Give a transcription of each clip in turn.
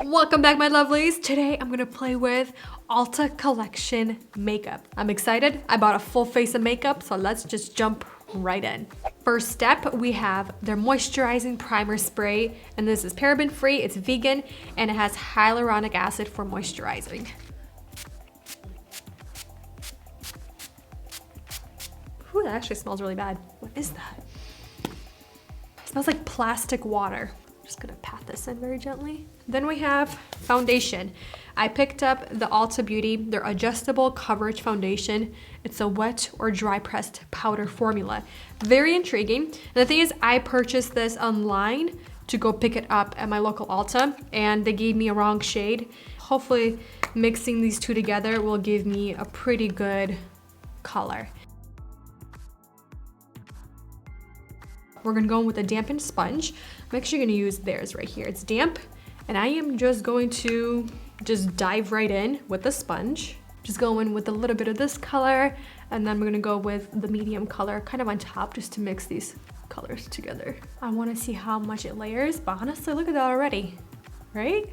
Welcome back, my lovelies. Today I'm gonna play with Ulta Collection makeup. I'm excited. I bought a full face of makeup, so let's just jump right in. First step, we have their moisturizing primer spray, and this is paraben free, it's vegan, and it has hyaluronic acid for moisturizing. Ooh, that actually smells really bad. What is that? It smells like plastic water. Just gonna pat this in very gently. Then we have foundation. I picked up the Ulta Beauty, their adjustable coverage foundation. It's a wet or dry pressed powder formula. Very intriguing. And the thing is, I purchased this online to go pick it up at my local Ulta, and they gave me a wrong shade. Hopefully mixing these two together will give me a pretty good color. We're gonna go in with a dampened sponge. I'm actually gonna use theirs right here. It's damp, and I am just going to dive right in with the sponge. Just go in with a little bit of this color, and then we're gonna go with the medium color kind of on top just to mix these colors together. I wanna see how much it layers, but honestly, look at that already, right?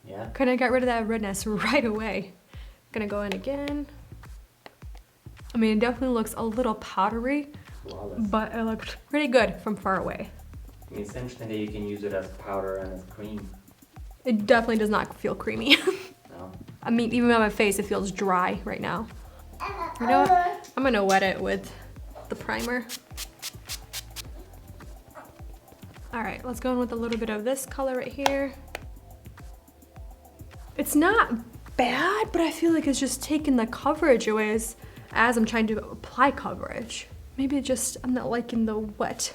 Yeah. Kinda got rid of that redness right away. Gonna go in again. I mean, it definitely looks a little powdery, Flawless. but it looks pretty good from far away. I mean, essentially you can use it as powder and as cream. It definitely does not feel creamy. No? I mean, even on my face, it feels dry right now. You know what? I'm gonna wet it with the primer. All right, let's go in with a little bit of this color right here. It's not bad, but I feel like it's just taking the coverage away as I'm trying to apply coverage. Maybe I'm not liking the wet,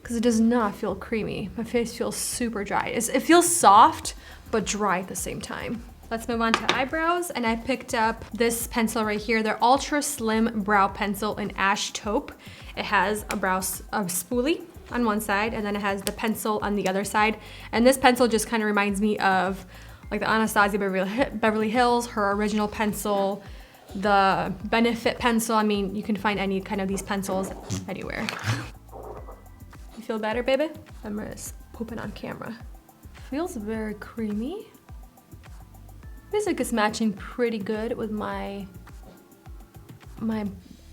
because it does not feel creamy. My face feels super dry. It feels soft, but dry at the same time. Let's move on to eyebrows, and I picked up this pencil right here. They're Ultra Slim Brow Pencil in Ash Taupe. It has a spoolie on one side, and then it has the pencil on the other side. And this pencil just kind of reminds me of like the Anastasia Beverly Hills, her original pencil, the Benefit pencil. I mean, you can find any kind of these pencils anywhere. You feel better, baby? I'm just pooping on camera. Feels very creamy. Feels like it's matching pretty good with my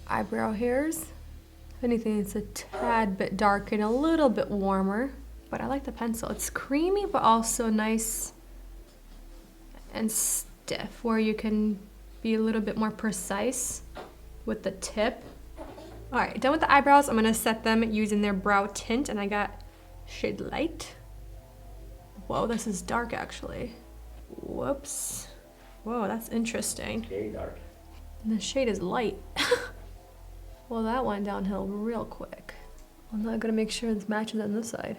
eyebrow hairs. If anything, it's a tad bit darker and a little bit warmer, but I like the pencil. It's creamy, but also nice and stiff, where you can be a little bit more precise with the tip. All right, done with the eyebrows. I'm gonna set them using their brow tint, and I got shade Light. Whoa, this is dark actually. Whoops. Whoa, that's interesting. Very dark. And the shade is Light. Well, that went downhill real quick. I'm not gonna make sure this matches on this side.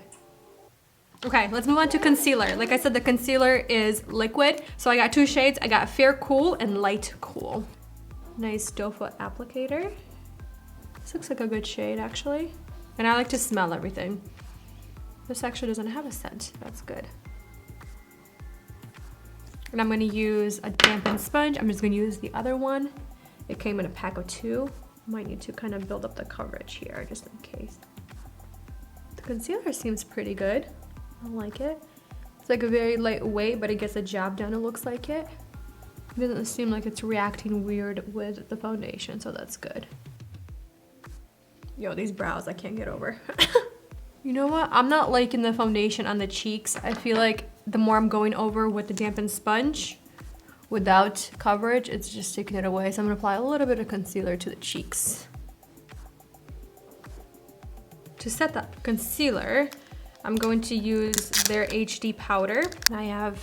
Okay, let's move on to concealer. Like I said, the concealer is liquid. So I got two shades. I got Fair Cool and Light Cool. Nice doe foot applicator. This looks like a good shade actually. And I like to smell everything. This actually doesn't have a scent. That's good. And I'm gonna use a dampened sponge. I'm just gonna use the other one. It came in a pack of 2. Might need to kind of build up the coverage here just in case. The concealer seems pretty good. I like it. It's like a very lightweight, but it gets a job done, it looks like it. It doesn't seem like it's reacting weird with the foundation, so that's good. Yo, these brows I can't get over. You know what? I'm not liking the foundation on the cheeks. I feel like the more I'm going over with the dampened sponge, without coverage, it's just taking it away. So I'm gonna apply a little bit of concealer to the cheeks. To set the concealer, I'm going to use their HD powder. I have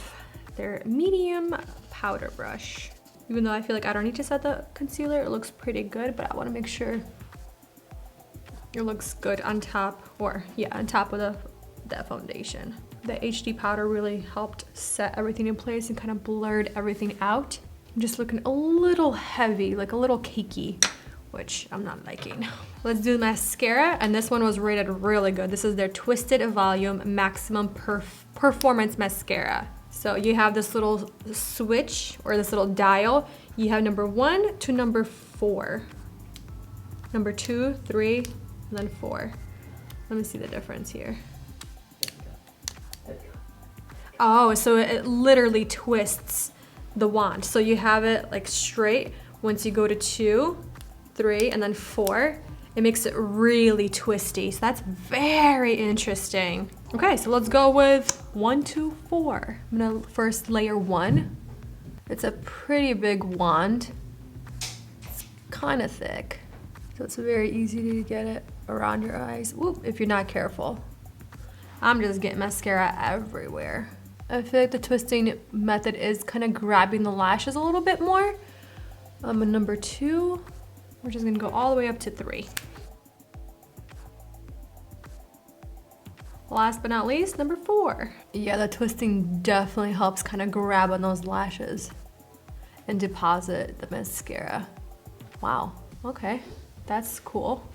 their medium powder brush. Even though I feel like I don't need to set the concealer, it looks pretty good, but I wanna make sure it looks good on top, or yeah, on top of that foundation. The HD powder really helped set everything in place and kind of blurred everything out. I'm just looking a little heavy, like a little cakey, which I'm not liking. Let's do mascara, and this one was rated really good. This is their Twisted Volume Maximum Performance Mascara. So you have this little switch, or this little dial. You have number 1 to number 4. Number 2, 3, and then 4. Let me see the difference here. Oh, so it literally twists the wand. So you have it like straight. Once you go to 2, 3, and then 4, it makes it really twisty. So that's very interesting. Okay, so let's go with 1, 2, 4. I'm gonna first layer 1. It's a pretty big wand. It's kind of thick. So it's very easy to get it around your eyes. Whoop, if you're not careful. I'm just getting mascara everywhere. I feel like the twisting method is kind of grabbing the lashes a little bit more. Number 2, we're just gonna go all the way up to 3. Last but not least, number 4. Yeah, the twisting definitely helps kind of grab on those lashes and deposit the mascara. Wow, okay, that's cool.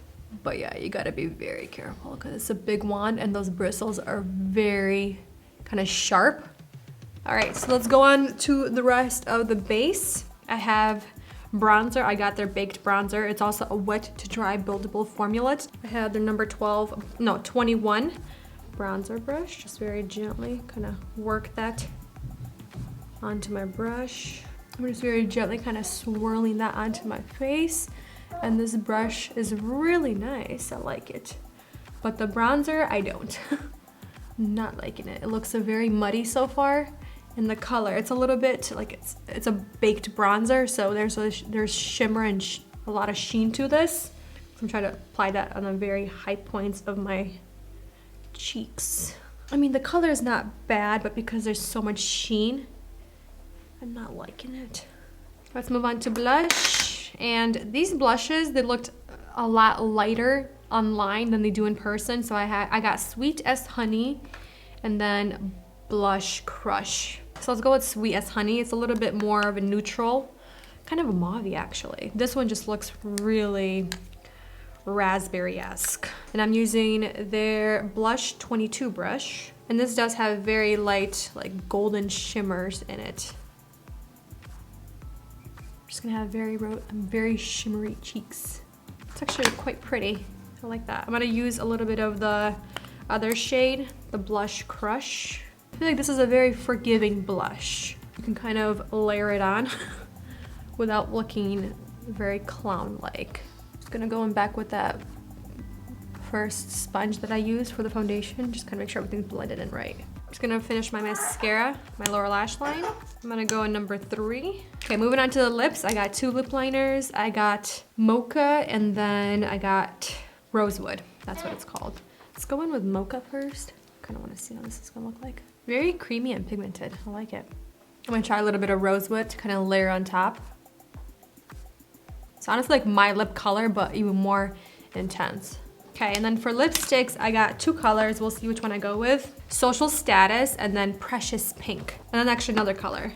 But yeah, you gotta be very careful because it's a big wand and those bristles are very kind of sharp. All right, so let's go on to the rest of the base. I have bronzer. I got their baked bronzer. It's also a wet to dry buildable formula. I had their number 21 bronzer brush. Just very gently kind of work that onto my brush. I'm just very gently kind of swirling that onto my face. And this brush is really nice. I like it. But the bronzer, I don't. Not liking it. It looks so very muddy so far. And the color, it's a little bit like it's a baked bronzer, so there's shimmer and a lot of sheen to this. So I'm trying to apply that on the very high points of my cheeks. I mean, the color is not bad, but because there's so much sheen, I'm not liking it. Let's move on to blush. And these blushes, they looked a lot lighter online than they do in person. So I got Sweet as Honey and then Blush Crush. So let's go with Sweet as Honey. It's a little bit more of a neutral, kind of a mauve-y actually. This one just looks really raspberry-esque. And I'm using their Blush 22 brush. And this does have very light, like golden shimmers in it. I'm just gonna have very shimmery cheeks. It's actually quite pretty. I like that. I'm gonna use a little bit of the other shade, the Blush Crush. I feel like this is a very forgiving blush. You can kind of layer it on without looking very clown-like. Just gonna go in back with that first sponge that I used for the foundation. Just kind of make sure everything's blended in right. I'm just gonna finish my mascara, my lower lash line. I'm gonna go in number 3. Okay, moving on to the lips. I got 2 lip liners. I got Mocha and then I got Rosewood. That's what it's called. Let's go in with Mocha first. Kind of want to see how this is gonna look like. Very creamy and pigmented. I like it. I'm gonna try a little bit of Rosewood to kind of layer on top. It's honestly like my lip color, but even more intense. Okay, and then for lipsticks, I got 2 colors. We'll see which one I go with. Social Status and then Precious Pink. And then actually another color,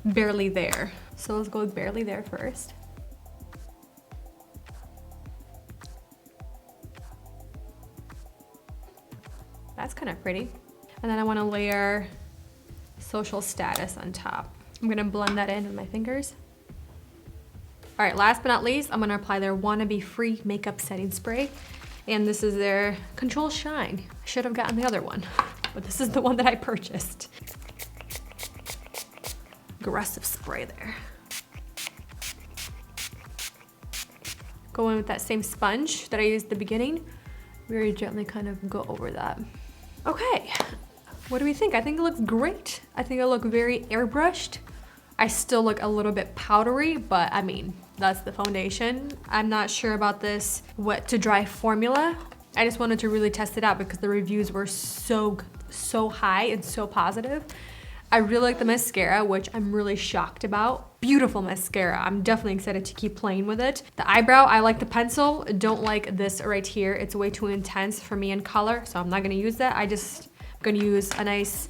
Barely There. So let's go with Barely There first. That's kind of pretty. And then I want to layer Social Status on top. I'm gonna blend that in with my fingers. All right, last but not least, I'm gonna apply their Wannabe Free Makeup Setting Spray. And this is their Control Shine. I should have gotten the other one, but this is the one that I purchased. Aggressive spray there. Go in with that same sponge that I used at the beginning. Very gently kind of go over that. Okay, what do we think? I think it looks great. I think I look very airbrushed. I still look a little bit powdery, but I mean, that's the foundation. I'm not sure about this wet to dry formula. I just wanted to really test it out because the reviews were so high and so positive. I really like the mascara, which I'm really shocked about. Beautiful mascara. I'm definitely excited to keep playing with it. The eyebrow, I like the pencil. Don't like this right here. It's way too intense for me in color, so I'm not gonna use that. I'm gonna use a nice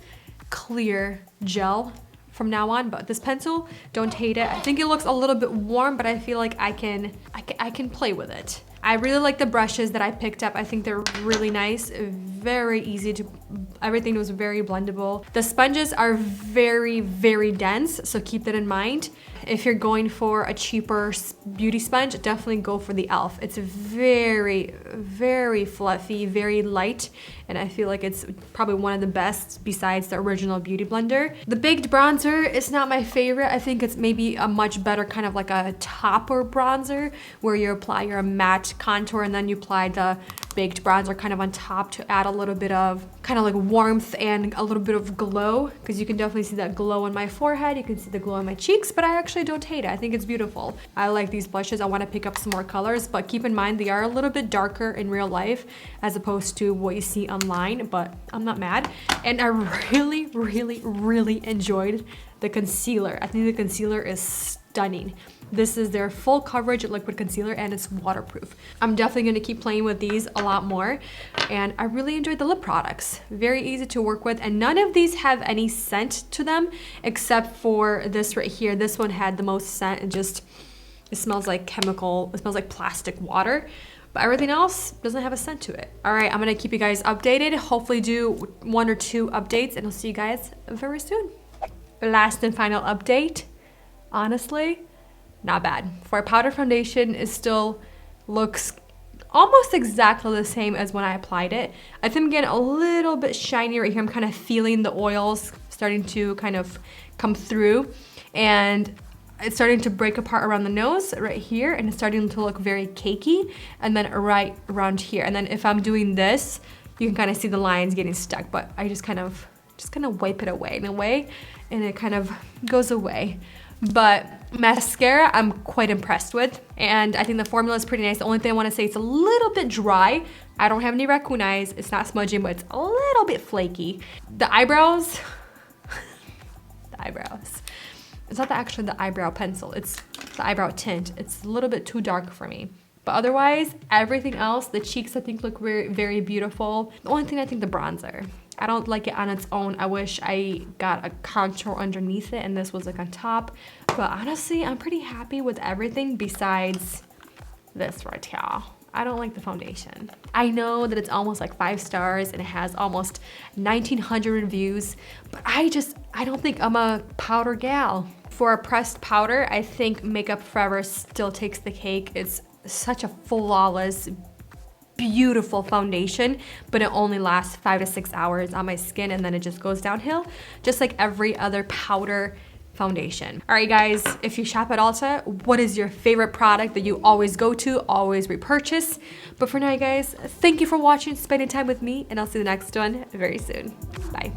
clear gel from now on, but this pencil, don't hate it. I think it looks a little bit warm, but I feel like I can play with it. I really like the brushes that I picked up. I think they're really nice, very easy to, everything was very blendable. The sponges are very, very dense, so keep that in mind. If you're going for a cheaper beauty sponge, definitely go for the e.l.f. It's very, very fluffy, very light, and I feel like it's probably one of the best besides the original Beauty Blender. The baked bronzer is not my favorite. I think it's maybe a much better kind of like a topper bronzer where you apply your matte contour and then you apply the baked bronzer kind of on top to add a little bit of kind of like warmth and a little bit of glow, because you can definitely see that glow on my forehead, you can see the glow on my cheeks, but I actually don't hate it. I think it's beautiful. I like these blushes. I want to pick up some more colors, but keep in mind they are a little bit darker in real life as opposed to what you see online, but I'm not mad. And I really, really, really enjoyed the concealer. I think the concealer is stunning. This is their full coverage liquid concealer and it's waterproof. I'm definitely going to keep playing with these a lot more, and I really enjoyed the lip products. Very easy to work with, and none of these have any scent to them except for this right here. This one had the most scent. It smells like chemical, it smells like plastic water, but everything else doesn't have a scent to it. All right, I'm going to keep you guys updated. Hopefully do 1 or 2 updates, and I'll see you guys very soon. Last and final update, honestly, not bad. For a powder foundation, it still looks almost exactly the same as when I applied it. I think I'm getting a little bit shiny right here. I'm kind of feeling the oils starting to kind of come through, and it's starting to break apart around the nose right here, and it's starting to look very cakey, and then right around here. And then if I'm doing this, you can kind of see the lines getting stuck, but I just kind of wipe it away in a way, and it kind of goes away. But mascara, I'm quite impressed with, and I think the formula is pretty nice. The only thing I want to say, it's a little bit dry. I don't have any raccoon eyes. It's not smudging, but it's a little bit flaky. The eyebrows, it's not actually the eyebrow pencil, it's the eyebrow tint. It's a little bit too dark for me. But otherwise, everything else, the cheeks I think look very, very beautiful. The only thing I think, the bronzer. I don't like it on its own. I wish I got a contour underneath it and this was like on top. But honestly, I'm pretty happy with everything besides this right here. I don't like the foundation. I know that it's almost like 5 stars and it has almost 1,900 reviews, but I don't think I'm a powder gal. For a pressed powder, I think Makeup Forever still takes the cake. It's such a flawless, beautiful foundation, but it only lasts 5 to 6 hours on my skin and then it just goes downhill, just like every other powder foundation. All right, guys, if you shop at Ulta, what is your favorite product that you always go to, always repurchase? But for now, guys, thank you for watching, spending time with me, and I'll see you the next one very soon. Bye.